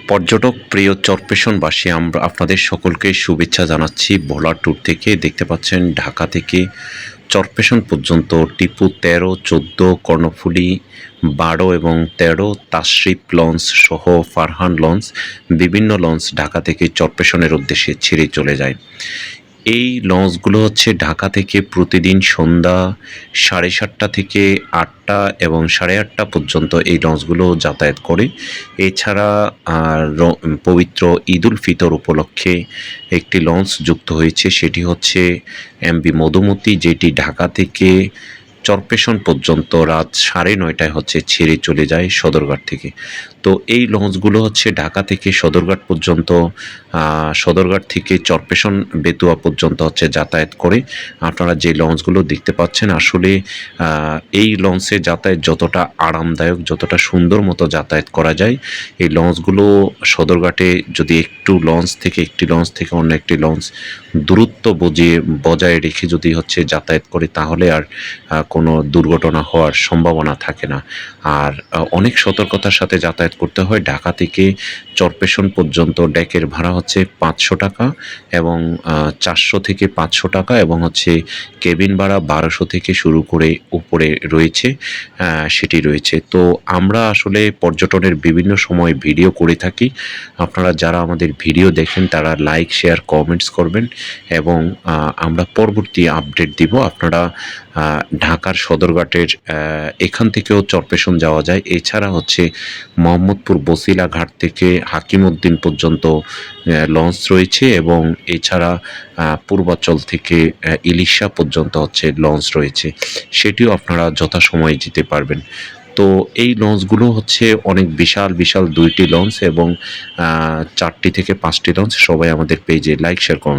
পর্যটক প্রিয় চরপেশনবাসী, আমরা আপনাদের সকলকে শুভেচ্ছা জানাচ্ছি। ভোলা ট্যুর থেকে দেখতে পাচ্ছেন ঢাকা থেকে চরপেশন পর্যন্ত টিপু 13, 14, কর্ণফুলী 12 এবং 13, তাশরিফ লঞ্চ সহ ফারহান লঞ্চ, বিভিন্ন লঞ্চ ঢাকা থেকে চরপেশনের উদ্দেশ্যে ছেড়ে চলে যায়। এই লঞ্চগুলো হচ্ছে ঢাকা থেকে প্রতিদিন সন্ধ্যা 7:30 থেকে 8টা এবং 8:30 পর্যন্ত এই লঞ্চগুলো যাতায়াত করে। এছাড়া পবিত্র ঈদুল ফিতর উপলক্ষে একটি লঞ্চ যুক্ত হয়েছে, সেটি হচ্ছে এমভি মধুমতি, যেটি ঢাকা থেকে চরপেশন পর্যন্ত রাত 9:30টায় হচ্ছে ছেড়ে চলে যায় সদরঘাট থেকে। তো এই লঞ্চগুলো হচ্ছে ঢাকা থেকে সদরঘাট পর্যন্ত, সদরঘাট থেকে চরপেশন বেতুয়া পর্যন্ত হচ্ছে যাতায়াত করে। আপনারা যে লঞ্চগুলো দেখতে পাচ্ছেন, আসলে এই লঞ্চে যাতায়াত যতটা আরামদায়ক, যতটা সুন্দর মতো যাতায়াত করা যায়, এই লঞ্চগুলো সদরঘাটে যদি একটি লঞ্চ থেকে অন্য একটি লঞ্চ দূরত্ব বজায় রেখে যদি হচ্ছে যাতায়াত করে, তাহলে আর কোনো দুর্ঘটনা হওয়ার সম্ভাবনা থাকে না। আর অনেক সতর্কতার সাথে যাতায়াত করতে হয়। ঢাকা থেকে চরপেশন পর্যন্ত ডেকের ভাড়া হচ্ছে 500 টাকা এবং 400 থেকে 500 টাকা, এবং হচ্ছে কেবিন ভাড়া 1200 থেকে শুরু করে উপরে রয়েছে, সেটি রয়েছে। তো আমরা আসলে পর্যটনের বিভিন্ন সময় ভিডিও করে থাকি। আপনারা যারা আমাদের ভিডিও দেখেন তারা লাইক, শেয়ার, কমেন্টস করবেন এবং আমরা পরবর্তী আপডেট দিব। আপনারা ঢাকার সদরঘাটের এখান থেকেও চরপেশন যাওয়া যায়। এছাড়া হচ্ছে মোহাম্মদপুর বসিলা ঘাট থেকে হাকিমউদ্দিন পর্যন্ত লঞ্চ রয়েছে, এবং এছাড়া পূর্বাচল থেকে ইলিশা পর্যন্ত হচ্ছে লঞ্চ রয়েছে, সেটিও আপনারা যথাসময়ে যেতে পারবেন। তো এই লঞ্চগুলো হচ্ছে অনেক বিশাল বিশাল 2টি লঞ্চ এবং 4টি থেকে 5টি লঞ্চ। সবাই আমাদের পেজে লাইক, শেয়ার, কমেন্ট